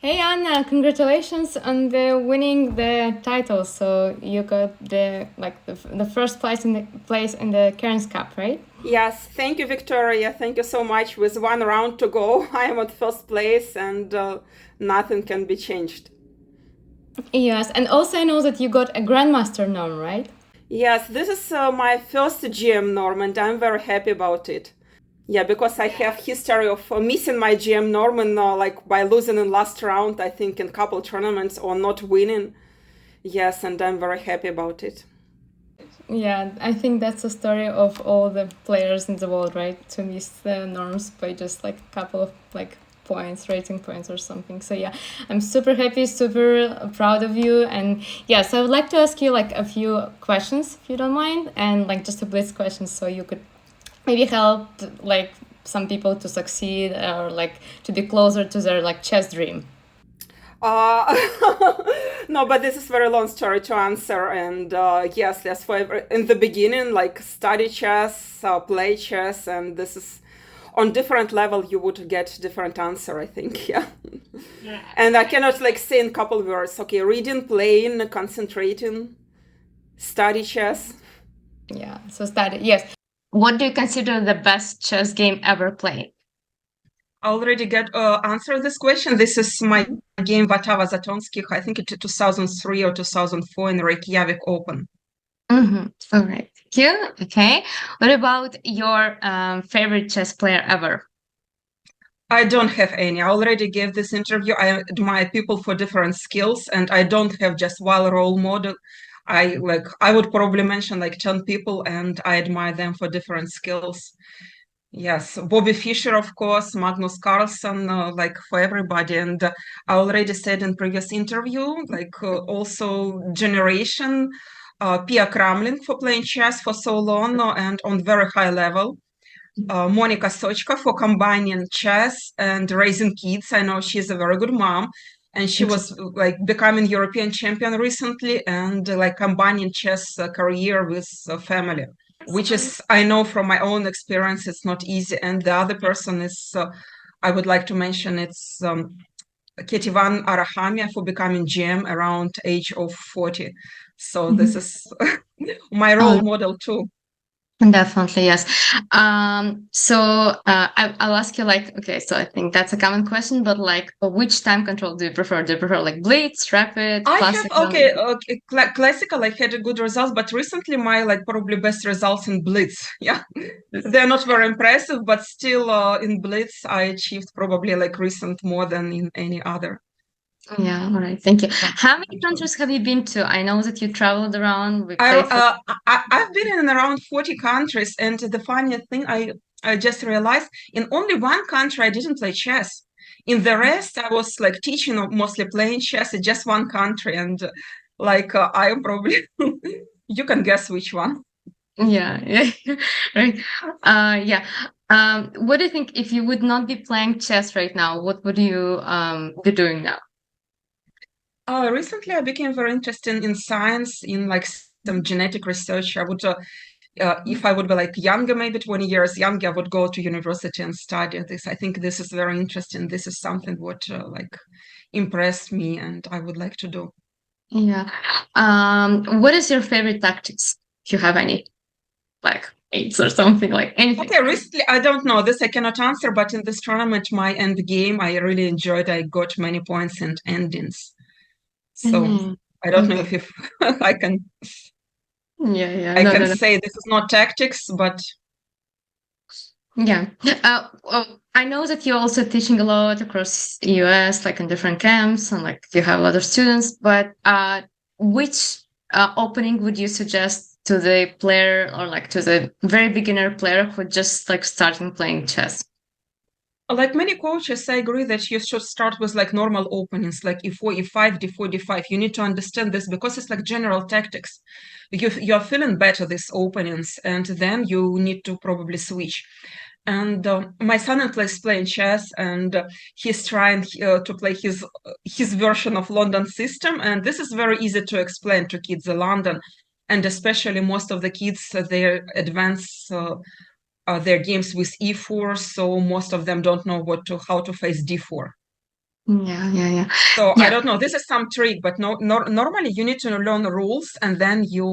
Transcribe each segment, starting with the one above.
Hey Anna, congratulations on the winning the title. So you got the first place in the Cairns Cup, right? Yes, thank you, Victoria. Thank you so much. With one round to go, I am at first place and nothing can be changed. Yes, and also I know that you got a Grandmaster norm, right? Yes, this is my first GM norm and I'm very happy about it. Yeah, because I have history of missing my GM norm and like by losing in last round, I think in couple tournaments or not winning. Yes, and I'm very happy about it. Yeah, I think that's the story of all the players in the world, right? To miss the norms by just like a couple of like points, rating points or something. So yeah, I'm super happy, super proud of you. And yeah, so I would like to ask you like a few questions if you don't mind, and like just a blitz questions so you could maybe help like some people to succeed or like to be closer to their like chess dream. Uh, no, but this is very long story to answer. And yes, that's why in the beginning, like study chess, play chess, and this is on different level. You would get different answer, I think. Yeah. And I cannot like say in couple words. Okay, reading, playing, concentrating, study chess. Yeah, so study, yes. What do you consider the best chess game ever played? I already get answered this question. This is my game Vatava Zatonskih. I think it's 2003 or 2004 in Reykjavik Open. Mm-hmm. All right. Thank you. Okay. What about your favorite chess player ever? I don't have any. I already gave this interview. I admire people for different skills, and I don't have just one role model. I would probably mention like 10 people, and I admire them for different skills. Yes, Bobby Fischer, of course, Magnus Carlsen, like for everybody. And I already said in previous interview, like also generation, Pia Kramling for playing chess for so long and on very high level. Monica Sochka for combining chess and raising kids. I know she's a very good mom, and she was like becoming European champion recently, and like combining chess career with family, which is I know from my own experience it's not easy. And the other person is I would like to mention it's Ketivan Arahamia for becoming GM around age of 40. So this Mhm. is my Oh, role model too. definitely, yes. I'll ask you like, okay, so I think that's a common question, but like, which time control do you prefer? Do you prefer like blitz, rapid, I have classical? classical. I had a good results, but recently my like probably best results in blitz. Yeah, they're not very impressive, but still in blitz I achieved probably like recent more than in any other. Yeah, all right, thank you. How many countries have you been to? I know that you traveled around. We I, played for. I've been in around 40 countries, and the funny thing I just realized in only one country I didn't play chess. In the rest, I was like teaching or mostly playing chess in just one country, and like I am probably you can guess which one. Yeah, yeah, right. Yeah. What do you think if you would not be playing chess right now? What would you be doing now? Recently, I became very interested in science, in like some genetic research. I would, if I would be like younger, maybe 20 years younger, I would go to university and study this. I think this is very interesting. This is something what like impressed me and I would like to do. Yeah. What is your favorite tactics? If you have any, like eights or something, like anything. Okay, recently, I don't know, this I cannot answer, but in this tournament, my end game, I really enjoyed. I got many points and endings. So Mm, I don't know okay. if I can Yeah, yeah. I No, can no, no. say this is not tactics, but Yeah. Well, I know that you're also teaching a lot across US, like in different camps, and like you have a lot of students. But which opening would you suggest to the player or like to the very beginner player who just like starting playing chess? like many coaches, I agree that you should start with like normal openings, like e4, e5, d4, d5. You need to understand this because it's like general tactics. You're feeling better these openings, and then you need to probably switch. And my son is playing chess, and he's trying to play his version of London system, and this is very easy to explain to kids in London, and especially most of the kids they advance their games with e4, so most of them don't know how to face d4. Yeah. So I Yeah. don't know. This is some trick, but normally you need to learn rules and then you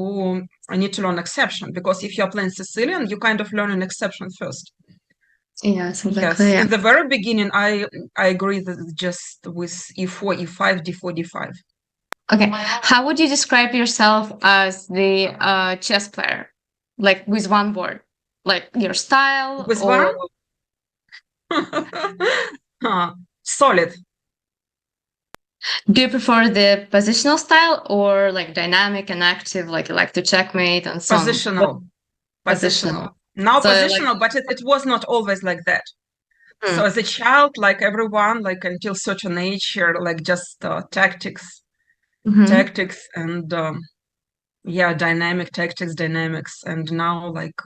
need to learn exception, because if you're playing Sicilian, you kind of learn an exception first. Yes, exactly. Yes, Yeah. in the very beginning, I agree that just with e4, e5, d4, d5. Okay. How would you describe yourself as the chess player? Like with one word, like your style, With or one, solid, do you prefer the positional style or like dynamic and active, like you like to checkmate and so on? What positional, positional? positional. Now So like, positional, but it was not always like that. So hmm, as a child, like everyone, like until certain age, here, like just tactics, mhm. tactics, and yeah, dynamic tactics, dynamics. And now, like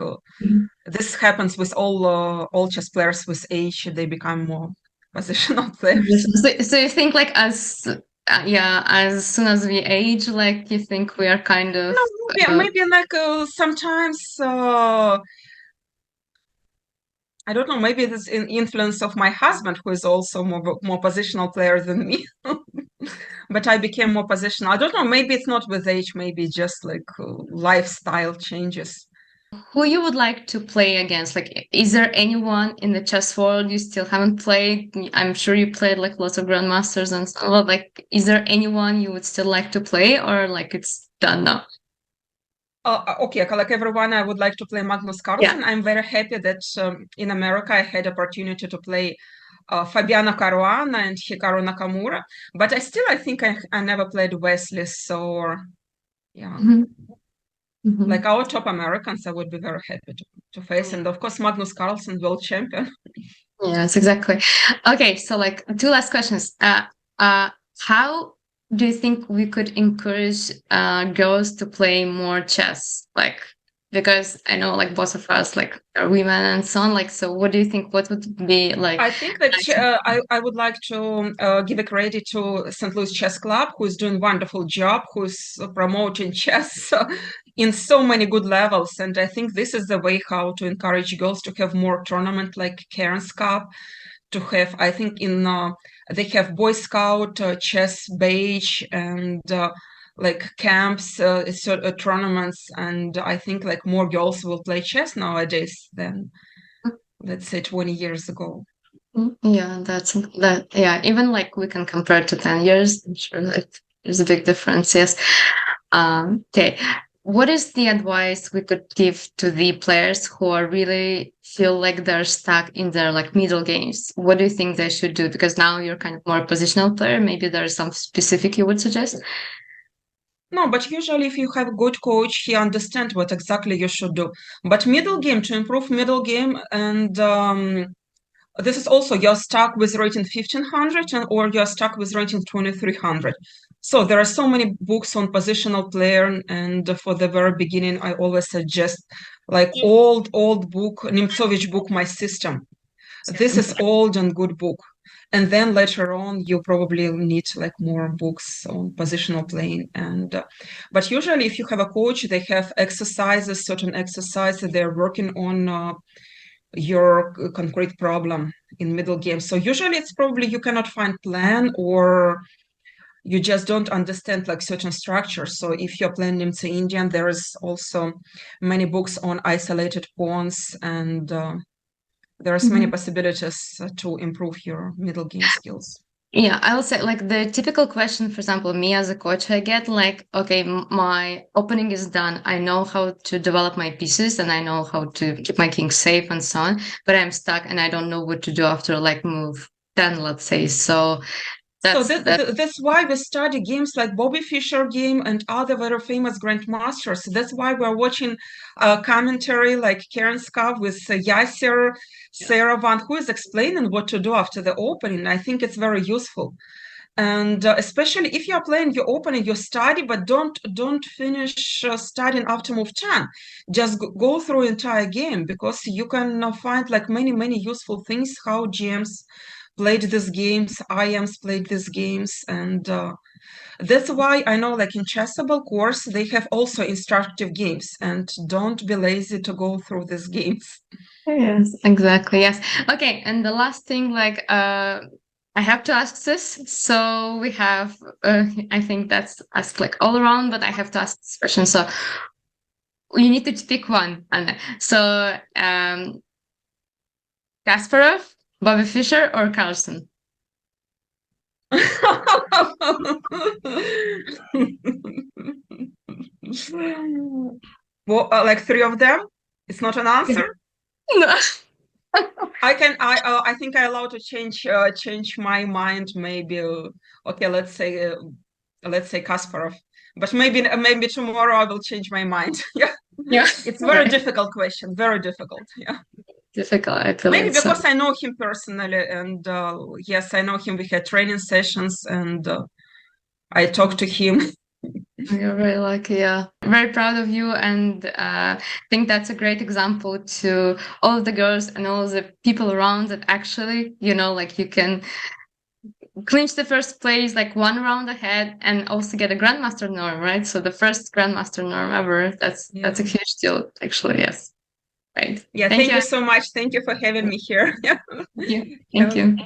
this happens with all chess players with age; they become more positional players. So you think like as yeah, as soon as we age, like you think we are kind of No, maybe like sometimes I don't know. Maybe this influence of my husband, who is also more positional player than me. But I became more positional. I don't know. Maybe it's not with age. Maybe just like lifestyle changes. who you would like to play against? Like, is there anyone in the chess world you still haven't played? I'm sure you played like lots of grandmasters and so on. Like, is there anyone you would still like to play, or like it's done now? Okay, like everyone, I would like to play Magnus Yeah. Carlsen. I'm very happy that in America I had opportunity to play Fabiano Caruana and Hikaru Nakamura. But I think I never played Wesley. So yeah, Mhm. Mhm. like our top Americans, I would be very happy to face. And of course, Magnus Carlsen, world champion. Yes, exactly. Okay, so like two last questions. Uh, how do you think we could encourage girls to play more chess? Like, because I know like both of us like are women and so on. Like, so what do you think? What would be like? I think that I would like to give a credit to St. Louis Chess Club, who is doing wonderful job, who's promoting chess in so many good levels. And I think this is the way how to encourage girls to have more tournament like Cairns Cup, to have, I think they have Boy Scout, chess beige, and like camps, tournaments. And I think like more girls will play chess nowadays than, let's say, 20 years ago. Yeah, that's that. Yeah, even like we can compare to 10 years. I'm sure that there's a big difference. Yes. Okay. What is the advice we could give to the players who are really feel like they're stuck in their like middle games? What do you think they should do? Because now you're kind of more positional player. Maybe there's some specific you would suggest. No, but usually if you have a good coach, he understands what exactly you should do. But middle game, to improve middle game, and this is also you're stuck with rating 1500 or you're stuck with rating 2300. So there are so many books on positional player, and for the very beginning, I always suggest like old book, Nemtsovich book, My System. This is old and good book. And then later on, you probably need like more books on positional playing. And but usually, if you have a coach, they have exercises, certain exercises they're working on your concrete problem in middle game. So usually, it's probably you cannot find plan, or you just don't understand like certain structures. So if you're playing Nimtse Indian, there is also many books on isolated pawns, and there's many possibilities to improve your middle game skills. Yeah, I will say like the typical question, for example, me as a coach, I get like, okay, my opening is done. I know how to develop my pieces and I know how to keep my king safe and so on, but I'm stuck and I don't know what to do after like move 10, let's say. So So that. that's why we study games like Bobby Fischer game and other very famous grandmasters. That's why we're watching commentary like Cairns Cup with Yasser Seravan, who is explaining what to do after the opening. I think it's very useful. And especially if you're playing your opening, you study, but don't finish studying after move 10. Just go through entire game, because you can find like many useful things how GMs played these games, IMs played these games. And that's why I know like in Chessable course, they have also instructive games, and don't be lazy to go through these games. Yes, exactly. Yes. Okay. And the last thing, like, I have to ask this. So we have, I think that's asked like all around, but I have to ask this question. So you need to pick one, Anna. So Kasparov, Bobby Fischer, or Carlson? Well, like three of them? It's not an answer. No. I think I allowed to change my mind. Maybe okay. Let's say Kasparov. But maybe tomorrow I will change my mind. Yeah, Yeah. it's a very difficult question. Very difficult. Yeah. Difficult, I feel Maybe it. So because I know him personally, and yes, I know him. We had training sessions, and I talked to him. you're very lucky. Yeah. Very proud of you. And think that's a great example to all of the girls and all of the people around that actually, like you can clinch the first place like one round ahead and also get a grandmaster norm, right? So the first grandmaster norm ever. That's Yeah. a huge deal, actually. Yes. Right. Yeah. Thank Thank you. you so much. Thank you for having me here. Yeah. Thank you. Have Thank a you.